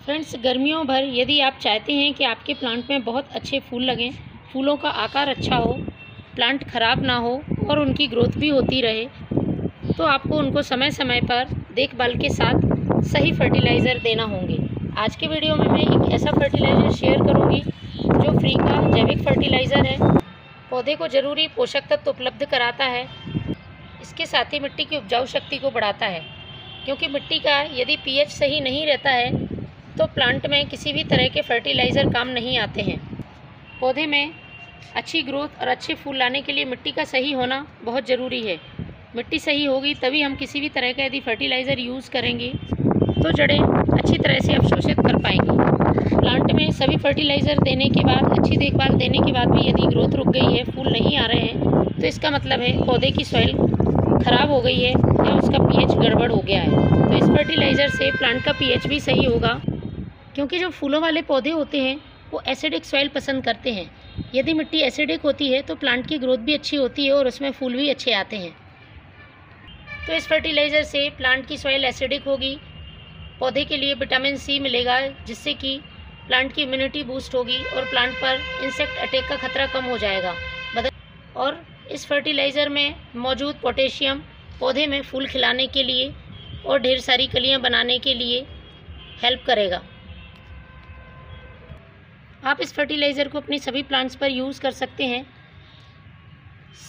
Friends, गर्मियों भर यदि आप चाहते हैं कि आपके प्लांट में बहुत अच्छे फूल लगें, फूलों का आकार अच्छा हो, प्लांट ख़राब ना हो और उनकी ग्रोथ भी होती रहे, तो आपको उनको समय समय पर देखभाल के साथ सही फर्टिलाइज़र देना होंगे। आज के वीडियो में मैं एक ऐसा फर्टिलाइज़र शेयर करूंगी जो फ्री का जैविक फर्टिलाइज़र है, पौधे को ज़रूरी पोषक तत्व उपलब्ध कराता है, इसके साथ ही मिट्टी की उपजाऊ शक्ति को बढ़ाता है। क्योंकि मिट्टी का यदि पीएच सही नहीं रहता है तो प्लांट में किसी भी तरह के फर्टिलाइज़र काम नहीं आते हैं। पौधे में अच्छी ग्रोथ और अच्छे फूल लाने के लिए मिट्टी का सही होना बहुत ज़रूरी है। मिट्टी सही होगी तभी हम किसी भी तरह का यदि फर्टिलाइज़र यूज़ करेंगे तो जड़ें अच्छी तरह से अवशोषित कर पाएंगी। प्लांट में सभी फर्टिलाइज़र देने के बाद, अच्छी देखभाल देने के बाद भी यदि ग्रोथ रुक गई है, फूल नहीं आ रहे हैं, तो इसका मतलब है पौधे की सॉइल ख़राब हो गई है या उसका पीएच गड़बड़ हो गया है। तो इस फर्टिलाइज़र से प्लांट का पीएच भी सही होगा, क्योंकि जो फूलों वाले पौधे होते हैं वो एसिडिक सॉइल पसंद करते हैं। यदि मिट्टी एसिडिक होती है तो प्लांट की ग्रोथ भी अच्छी होती है और उसमें फूल भी अच्छे आते हैं। तो इस फर्टिलाइज़र से प्लांट की सॉइल एसिडिक होगी, पौधे के लिए विटामिन सी मिलेगा, जिससे कि प्लांट की इम्यूनिटी बूस्ट होगी और प्लांट पर इंसेक्ट अटैक का खतरा कम हो जाएगा। और इस फर्टिलाइज़र में मौजूद पोटेशियम पौधे में फूल खिलाने के लिए और ढेर सारी कलियां बनाने के लिए हेल्प करेगा। आप इस फर्टिलाइज़र को अपनी सभी प्लांट्स पर यूज़ कर सकते हैं।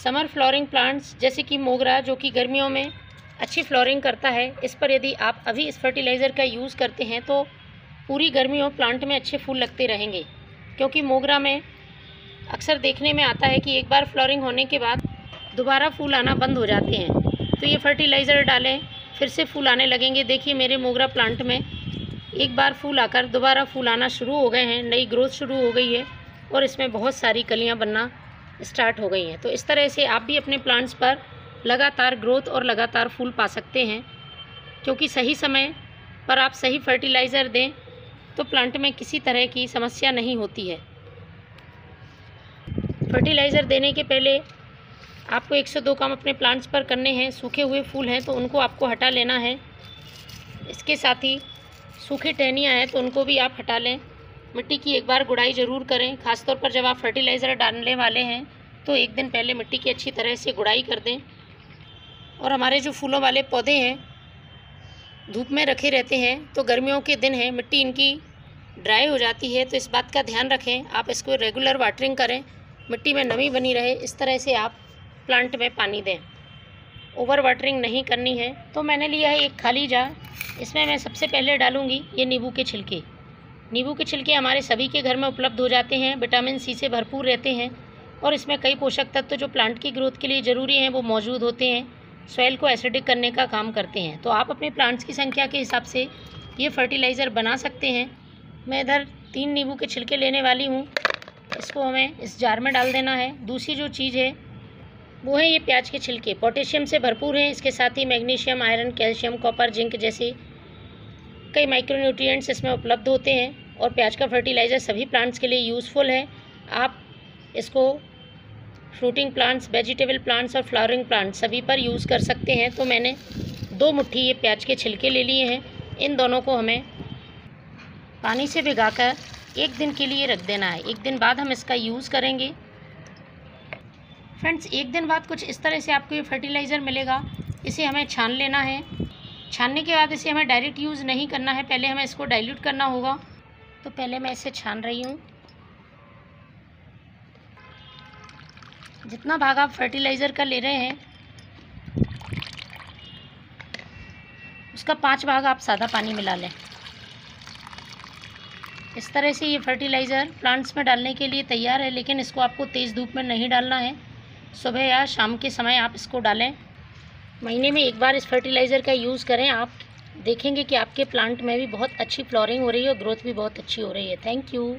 समर फ्लोरिंग प्लांट्स जैसे कि मोगरा, जो कि गर्मियों में अच्छी फ्लोरिंग करता है, इस पर यदि आप अभी इस फर्टिलाइज़र का यूज़ करते हैं तो पूरी गर्मियों प्लांट में अच्छे फूल लगते रहेंगे। क्योंकि मोगरा में अक्सर देखने में आता है कि एक बार फ्लोरिंग होने के बाद दोबारा फूल आना बंद हो जाते हैं। तो ये फर्टिलाइज़र डालें, फिर से फूल आने लगेंगे। देखिए मेरे मोगरा प्लांट में एक बार फूल आकर दोबारा फूल आना शुरू हो गए हैं, नई ग्रोथ शुरू हो गई है और इसमें बहुत सारी कलियां बनना स्टार्ट हो गई हैं। तो इस तरह से आप भी अपने प्लांट्स पर लगातार ग्रोथ और लगातार फूल पा सकते हैं, क्योंकि सही समय पर आप सही फर्टिलाइज़र दें तो प्लांट में किसी तरह की समस्या नहीं होती है। फर्टिलाइज़र देने के पहले आपको 102 काम अपने प्लांट्स पर करने हैं। सूखे हुए फूल हैं तो उनको आपको हटा लेना है। इसके साथ ही सूखे टहनियाँ हैं तो उनको भी आप हटा लें। मिट्टी की एक बार गुड़ाई ज़रूर करें, खासतौर पर जब आप फर्टिलाइज़र डालने वाले हैं तो एक दिन पहले मिट्टी की अच्छी तरह से गुड़ाई कर दें। और हमारे जो फूलों वाले पौधे हैं धूप में रखे रहते हैं तो गर्मियों के दिन हैं, मिट्टी इनकी ड्राई हो जाती है, तो इस बात का ध्यान रखें। आप इसको रेगुलर वाटरिंग करें, मिट्टी में नमी बनी रहे, इस तरह से आप प्लांट में पानी दें। ओवर वाटरिंग नहीं करनी है। तो मैंने लिया है एक खाली जार, इसमें मैं सबसे पहले डालूंगी ये नींबू के छिलके। नींबू के छिलके हमारे सभी के घर में उपलब्ध हो जाते हैं, विटामिन सी से भरपूर रहते हैं और इसमें कई पोषक तत्व जो प्लांट की ग्रोथ के लिए ज़रूरी हैं वो मौजूद होते हैं, सॉइल को एसिडिक करने का काम करते हैं। तो आप अपने प्लांट्स की संख्या के हिसाब से ये फर्टिलाइज़र बना सकते हैं। मैं इधर 3 नींबू के छिलके लेने वाली हूँ, इसको हमें इस जार में डाल देना है। दूसरी जो चीज़ है वो है ये प्याज के छिलके, पोटेशियम से भरपूर हैं। इसके साथ ही magnesium, iron, calcium, copper, zinc जैसे कई माइक्रोन्यूट्रिएंट्स इसमें उपलब्ध होते हैं और प्याज का फर्टिलाइज़र सभी प्लांट्स के लिए यूज़फुल है। आप इसको फ्रूटिंग प्लांट्स, वेजिटेबल प्लांट्स और फ्लावरिंग प्लांट्स सभी पर यूज़ कर सकते हैं। तो मैंने 2 मुट्ठी ये प्याज के छिलके ले लिए हैं। इन दोनों को हमें पानी से भिगाकर 1 दिन के लिए रख देना है। 1 दिन बाद हम इसका यूज़ करेंगे। फ्रेंड्स, 1 दिन बाद कुछ इस तरह से आपको ये फर्टिलाइज़र मिलेगा। इसे हमें छान लेना है। छानने के बाद इसे हमें डायरेक्ट यूज़ नहीं करना है, पहले हमें इसको डाइल्यूट करना होगा। तो पहले मैं इसे छान रही हूँ। जितना भाग आप फर्टिलाइज़र का ले रहे हैं उसका 5 भाग आप सादा पानी मिला लें। इस तरह से ये फर्टिलाइज़र प्लांट्स में डालने के लिए तैयार है, लेकिन इसको आपको तेज़ धूप में नहीं डालना है। सुबह या शाम के समय आप इसको डालें। महीने में 1 बार इस फर्टिलाइज़र का यूज़ करें। आप देखेंगे कि आपके प्लांट में भी बहुत अच्छी फ्लोरिंग हो रही है और ग्रोथ भी बहुत अच्छी हो रही है। Thank you.